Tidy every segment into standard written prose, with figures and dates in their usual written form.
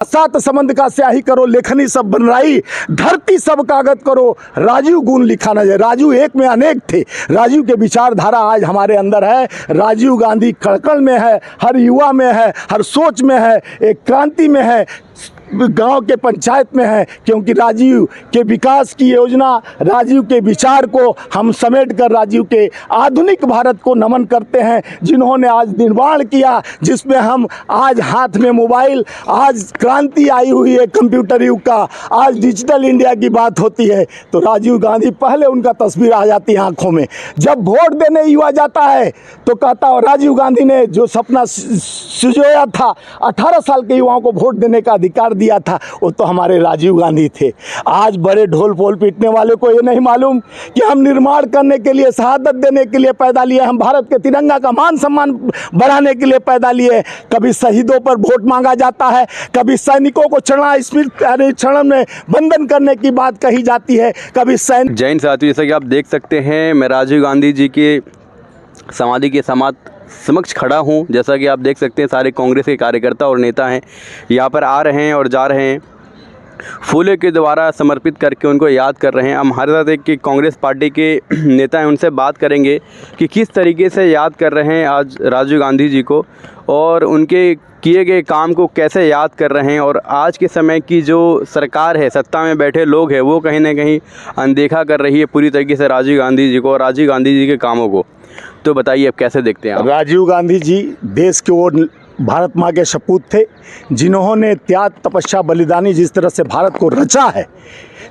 सात समंद का स्याही करो, लेखनी सब बनराई, धरती सब कागज करो, राजीव गुण लिखा न जाए। राजीव एक में अनेक थे। राजीव के विचारधारा आज हमारे अंदर है। राजीव गांधी कण-कण में है, हर युवा में है, हर सोच में है, एक क्रांति में है, गांव के पंचायत में है। क्योंकि राजीव के विकास की योजना, राजीव के विचार को हम समेट कर राजीव के आधुनिक भारत को नमन करते हैं, जिन्होंने आज निर्माण किया, जिसमें हम आज हाथ में मोबाइल, आज क्रांति आई हुई है कंप्यूटर युग का, आज डिजिटल इंडिया की बात होती है तो राजीव गांधी पहले उनका तस्वीर आ जाती है आंखों में। जब वोट देने युवा जाता है तो कहता है राजीव गांधी ने जो सपना सुजोया था, 18 साल के युवाओं को वोट देने का अधिकार दिया था, वो तो हमारे राजीव गांधी थे। आज बड़े ढोल पोल पीटने वाले को ये नहीं मालूम कि हम निर्माण करने के लिए, शहादत देने के लिए पैदा लिए, हम भारत के तिरंगा का मान सम्मान बढ़ाने के लिए पैदा लिए। कभी शहीदों पर वोट मांगा जाता है, कभी सैनिकों को क्षण में बंधन करने की बात कही जाती है, कभी सैनिक। जैन साथियों, जैसा कि आप देख सकते हैं, मैं राजीव गांधी जी की समाधि के समक्ष खड़ा हूं। जैसा कि आप देख सकते हैं, सारे कांग्रेस के कार्यकर्ता और नेता हैं, यहाँ पर आ रहे हैं और जा रहे हैं, फूलों के द्वारा समर्पित करके उनको याद कर रहे हैं। हम हमारे साथ एक कांग्रेस पार्टी के नेता हैं, उनसे बात करेंगे कि किस तरीके से याद कर रहे हैं आज राजीव गांधी जी को और उनके किए गए काम को कैसे याद कर रहे हैं। और आज के समय की जो सरकार है, सत्ता में बैठे लोग हैं, वो कहीं ना कहीं अनदेखा कर रही है पूरी तरीके से राजीव गांधी जी को और राजीव गांधी जी के कामों को। तो बताइए आप कैसे देखते हैं आप? राजीव गांधी जी देश की ओर भारत माँ के सपूत थे, जिन्होंने त्याग, तपस्या, बलिदानी जिस तरह से भारत को रचा है,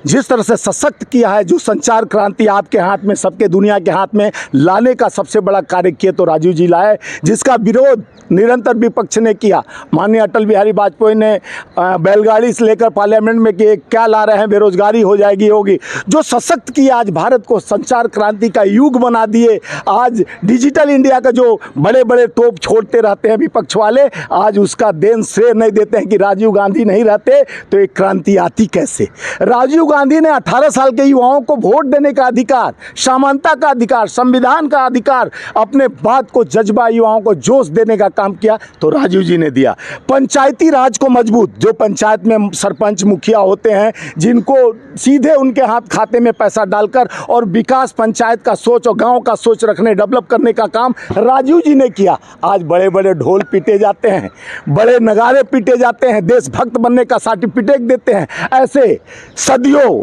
जिस तरह से सशक्त किया है, जो संचार क्रांति आपके हाथ में, सबके दुनिया के हाथ में लाने का सबसे बड़ा कार्य किया तो राजीव जी लाए, जिसका विरोध निरंतर विपक्ष ने किया। माननीय अटल बिहारी वाजपेयी ने बैलगाड़ी से लेकर पार्लियामेंट में कि क्या ला रहे हैं, बेरोजगारी हो जाएगी, होगी। जो सशक्त किया, आज भारत को संचार क्रांति का युग बना दिए। आज डिजिटल इंडिया का जो बड़े बड़े तोप छोड़ते रहते हैं विपक्ष वाले, आज उसका देन श्रेय नहीं देते हैं कि राजीव गांधी नहीं रहते तो एक क्रांति आती कैसे। राजीव गांधी ने 18 साल के युवाओं को वोट देने का अधिकार, समानता का अधिकार, संविधान का अधिकार, अपने बात को जज्बा, युवाओं को जोश देने का काम किया तो राजीव जी ने दिया। पंचायती राज को मजबूत, जो पंचायत में सरपंच मुखिया होते हैं, जिनको सीधे उनके हाथ खाते में पैसा डालकर और विकास, पंचायत का सोच और गांव का सोच रखने, डेवलप करने का काम राजीव जी ने किया। आज बड़े बड़े ढोल पीटे जाते हैं, बड़े नगारे पीटे जाते हैं, देशभक्त बनने का सर्टिफिकेट देते हैं। ऐसे सदियों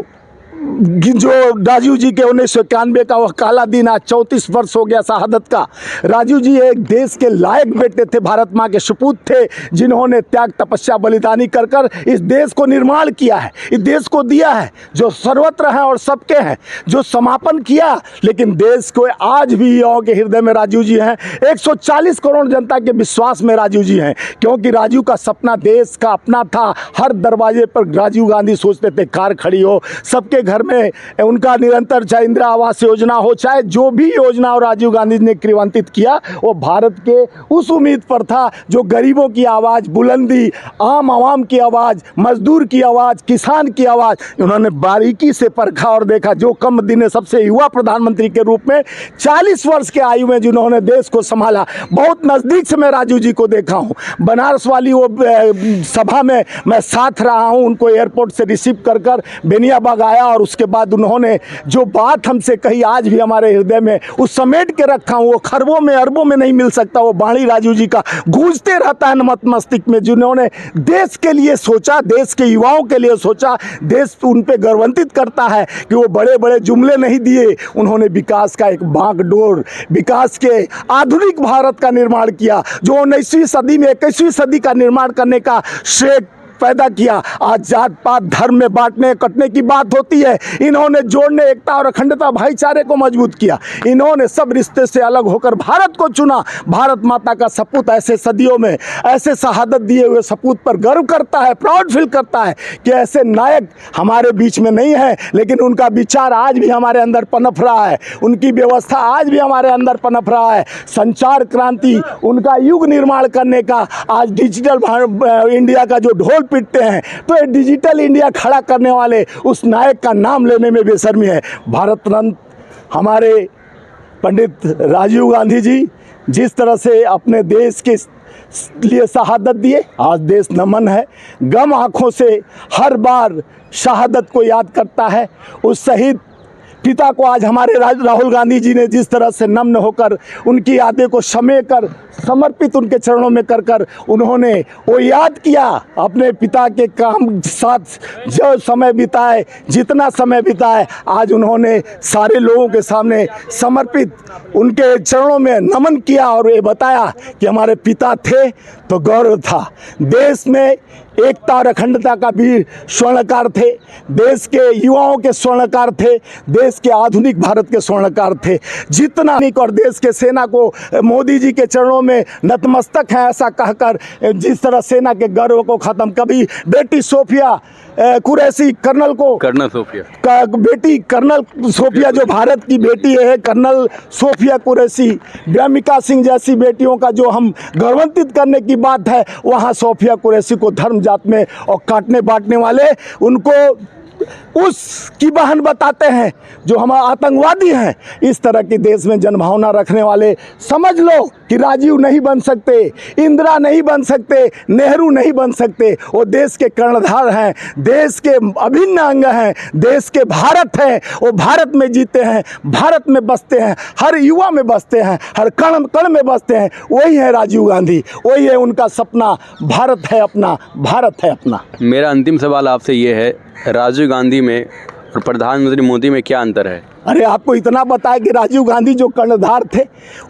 जो राजीव जी के 1991 का वह काला दिन, आज 34 वर्ष हो गया शहादत का। राजीव जी एक देश के लायक बेटे थे, भारत माँ के सपूत थे, जिन्होंने त्याग, तपस्या, बलिदानी कर कर इस देश को निर्माण किया है, इस देश को दिया है, जो सर्वत्र है और सबके हैं, जो समापन किया। लेकिन देश को आज भी युवाओं के हृदय में राजीव जी हैं। 140 करोड़ जनता के विश्वास में राजीव जी हैं, क्योंकि राजीव का सपना देश का अपना था। हर दरवाजे पर राजीव गांधी सोचते थे कार खड़ी हो, सबके घर में उनका निरंतर, चाहे इंदिरा आवास योजना हो, चाहे जो भी योजना हो राजीव गांधी ने क्रियान्वित किया, वो भारत के उस उम्मीद पर था जो गरीबों की आवाज़, बुलंदी, आम आवाम की आवाज़, मजदूर की आवाज़, किसान की आवाज़ उन्होंने बारीकी से परखा और देखा। जो कम दिने सबसे युवा प्रधानमंत्री के रूप में 40 वर्ष के आयु में जिन्होंने देश को संभाला, बहुत नज़दीक से मैं राजीव जी को देखा हूँ। बनारस वाली वो सभा में मैं साथ रहा हूँ, उनको एयरपोर्ट से रिसीव कर कर बेनियाबाग आया और उसके बाद उन्होंने जो बात हमसे कही, आज भी हमारे हृदय में उस समेट के रखा हूँ। वो खरबों में, अरबों में नहीं मिल सकता। वो बाणी राजीव जी का गूंजते रहता है नमत मस्तिष्क में, जिन्होंने देश के लिए सोचा, देश के युवाओं के लिए सोचा। देश उन पे गर्वान्वित करता है कि वो बड़े बड़े जुमले नहीं दिए, उन्होंने विकास का एक बागडोर, विकास के आधुनिक भारत का निर्माण किया, जो 19वीं सदी में 21वीं सदी का निर्माण करने का श्रेय पैदा किया। आज जात पात, धर्म में बांटने कटने की बात होती है, इन्होंने जोड़ने, एकता और अखंडता, भाईचारे को मजबूत किया। इन्होंने सब रिश्ते से अलग होकर भारत को चुना। भारत माता का सपूत ऐसे सदियों में, ऐसे शहादत दिए हुए सपूत पर गर्व करता है, प्राउड फील करता है कि ऐसे नायक हमारे बीच में नहीं है, लेकिन उनका विचार आज भी हमारे अंदर पनप रहा है, उनकी व्यवस्था आज भी हमारे अंदर पनप रहा है। संचार क्रांति, उनका युग निर्माण करने का, आज डिजिटल इंडिया का जो ढोल पीटते हैं, तो ये डिजिटल इंडिया खड़ा करने वाले उस नायक का नाम लेने में बेशर्मी है। भारत रत्न हमारे पंडित राजीव गांधी जी जिस तरह से अपने देश के लिए शहादत दिए। आज देश नमन है, गम आँखों से हर बार शहादत को याद करता है। उस शहीद पिता को आज हमारे राहुल गांधी जी ने जिस तरह से नम्र होकर उनकी यादें को समेट कर समर्पित उनके चरणों में कर उन्होंने वो याद किया अपने पिता के काम साथ जो समय बिताए, जितना समय बिताए, आज उन्होंने सारे लोगों के सामने समर्पित उनके चरणों में नमन किया और ये बताया कि हमारे पिता थे तो गौरव था। देश में एकता और अखंडता का भी स्वर्णकार थे, देश के युवाओं के स्वर्णकार थे, देश के आधुनिक भारत के स्वर्णकार थे। जितना और देश के सेना को मोदी जी के चरणों में नतमस्तक है ऐसा कहकर जिस तरह सेना के गर्व को ख़त्म, कभी बेटी सोफिया कुरैशी कर्नल सोफिया जो भारत की बेटी है, कर्नल सोफिया कुरैशी, व्यामिका सिंह जैसी बेटियों का जो हम गौरवान्वित करने की बात है, वहाँ सोफिया कुरैशी को धर्म जात में और काटने बांटने वाले उनको उसकी बहन बताते हैं जो हम आतंकवादी हैं। इस तरह की देश में जनभावना रखने वाले समझ लो कि राजीव नहीं बन सकते, इंदिरा नहीं बन सकते, नेहरू नहीं बन सकते। वो देश के कर्णधार हैं, देश के अभिन्न अंग हैं, देश के भारत हैं। वो भारत में जीते हैं, भारत में बसते हैं, हर युवा में बसते हैं, हर कण कण में बसते हैं। वही है राजीव गांधी, वही है उनका सपना, भारत है अपना, भारत है अपना। मेरा अंतिम सवाल आपसे ये है, राजीव गांधी में और प्रधानमंत्री मोदी में क्या अंतर है? अरे आपको इतना बताया कि राजीव गांधी जो कर्णधार थे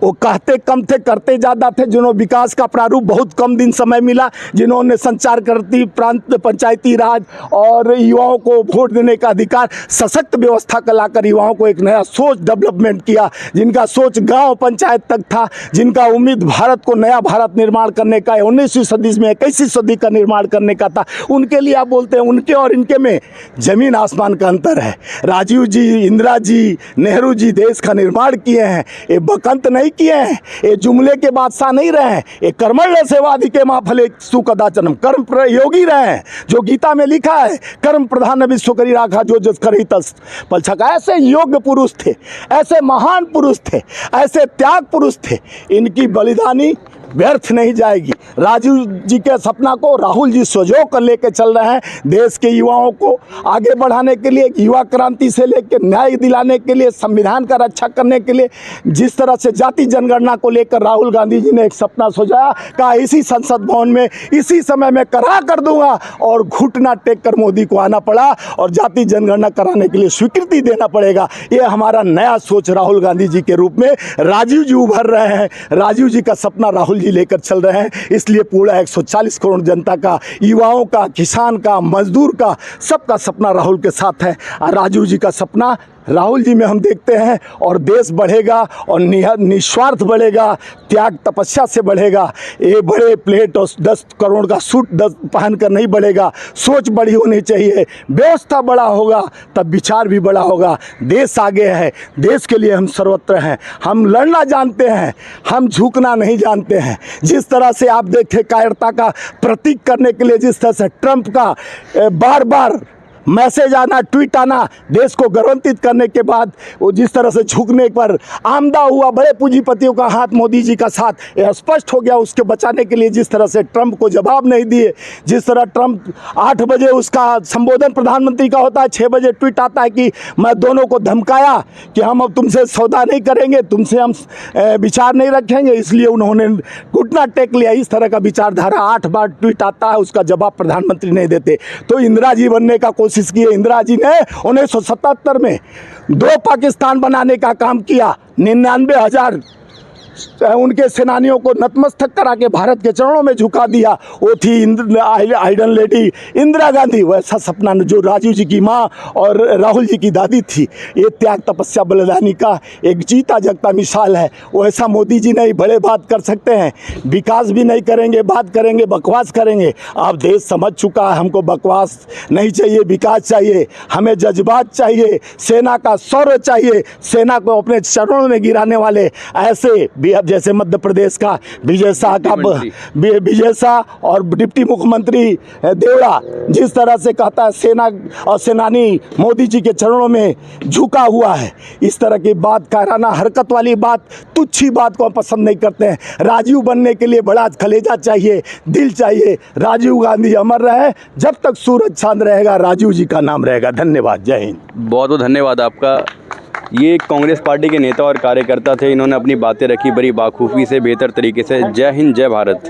वो कहते कम थे, करते ज़्यादा थे। जिन्होंने विकास का प्रारूप बहुत कम दिन समय मिला, जिन्होंने संचार करती प्रांत पंचायती राज और युवाओं को वोट देने का अधिकार, सशक्त व्यवस्था का लाकर युवाओं को एक नया सोच डेवलपमेंट किया, जिनका सोच गांव पंचायत तक था, जिनका उम्मीद भारत को नया भारत निर्माण करने का, 19वीं सदी में 21वीं सदी का निर्माण करने का था। उनके लिए आप बोलते हैं उनके और इनके में ज़मीन आसमान का अंतर है। राजीव जी, इंदिरा जी, नेहरू जी देश का निर्माण किए हैं, ये बकंत नहीं किए हैं, ये जुमले के बादशाह नहीं रहे हैं, ये कर्मण्य सेवादि के माफले सुकदाचनम, कर्म प्रयोगी रहे हैं। जो गीता में लिखा है, कर्म प्रधान विश्व करी राखा जो जस करी तस पलछका। ऐसे योग्य पुरुष थे, ऐसे महान पुरुष थे, ऐसे त्याग पुरुष थे, इनकी बलिदानी व्यर्थ नहीं जाएगी। राजीव जी के सपना को राहुल जी सजो कर लेके चल रहे हैं। देश के युवाओं को आगे बढ़ाने के लिए, युवा क्रांति से लेकर न्याय दिलाने के लिए, संविधान का रक्षा करने के लिए, जिस तरह से जाति जनगणना को लेकर राहुल गांधी जी ने एक सपना सोचा, कहा इसी संसद भवन में इसी समय में करा कर दूंगा, और घुटना टेक कर मोदी को आना पड़ा और जाति जनगणना कराने के लिए स्वीकृति देना पड़ेगा। ये हमारा नया सोच राहुल गांधी जी के रूप में राजीव जी उभर रहे हैं। राजीव जी का सपना राहुल जी लेकर चल रहे हैं। इसलिए पूरा 140 करोड़ जनता का, युवाओं का, किसान का, मजदूर का, सबका सपना राहुल के साथ है। और राजीव जी का सपना राहुल जी में हम देखते हैं, और देश बढ़ेगा और निस्वार्थ बढ़ेगा, त्याग तपस्या से बढ़ेगा। ये बड़े प्लेट और 10 करोड़ का सूट पहन कर नहीं बढ़ेगा। सोच बड़ी होनी चाहिए, व्यवस्था बड़ा होगा तब विचार भी बड़ा होगा। देश आगे है, देश के लिए हम सर्वत्र हैं, हम लड़ना जानते हैं, हम झुकना नहीं जानते हैं। जिस तरह से आप देखें कायरता का प्रतीक करने के लिए जिस तरह से ट्रंप का बार बार मैसेज आना, ट्वीट आना, देश को गौरवान्वित करने के बाद वो जिस तरह से झुकने पर आमदा हुआ, बड़े पूंजीपतियों का हाथ मोदी जी का साथ, यह स्पष्ट हो गया। उसके बचाने के लिए जिस तरह से ट्रंप को जवाब नहीं दिए, जिस तरह ट्रंप 8 बजे उसका संबोधन प्रधानमंत्री का होता है, 6 बजे ट्वीट आता है कि मैं दोनों को धमकाया कि हम अब तुमसे सौदा नहीं करेंगे, तुमसे हम विचार नहीं रखेंगे, इसलिए उन्होंने घुटना टेक लिया। इस तरह का विचारधारा 8 बार ट्वीट आता है, उसका जवाब प्रधानमंत्री नहीं देते। तो इंदिरा जी बनने का कोशिश की है। इंदिरा जी ने 1977 में 2 पाकिस्तान बनाने का काम किया, 99,000 उनके सेनानियों को नतमस्तक करा के भारत के चरणों में झुका दिया। वो थी आइडन लेडी इंदिरा गांधी। वैसा सपना जो राजीव जी की माँ और राहुल जी की दादी थी, ये त्याग तपस्या बलिदानी का एक जीता जगता मिसाल है। वैसा मोदी जी नहीं, बड़े बात कर सकते हैं, विकास भी नहीं करेंगे, बात करेंगे, बकवास करेंगे। अब देश समझ चुका है, हमको बकवास नहीं चाहिए, विकास चाहिए, हमें जज्बात चाहिए, सेना का शौर्य चाहिए, सेना को अपने चरणों में गिराने वाले ऐसे भी अब जैसे मध्य प्रदेश का विजय शाह का विजय शाह और डिप्टी मुख्यमंत्री देवड़ा जिस तरह से कहता है सेना और सेनानी मोदी जी के चरणों में झुका हुआ है, इस तरह की बात कायराना हरकत वाली बात, तुच्छी बात को हम पसंद नहीं करते हैं। राजीव बनने के लिए बड़ा कलेजा चाहिए, दिल चाहिए। राजीव गांधी अमर रहे, जब तक सूरज चांद रहेगा राजीव जी का नाम रहेगा। धन्यवाद, जय हिंद। बहुत बहुत धन्यवाद आपका। ये कांग्रेस पार्टी के नेता और कार्यकर्ता थे, इन्होंने अपनी बातें रखी बड़ी बाखूबी से, बेहतर तरीके से। जय हिंद, जय भारत।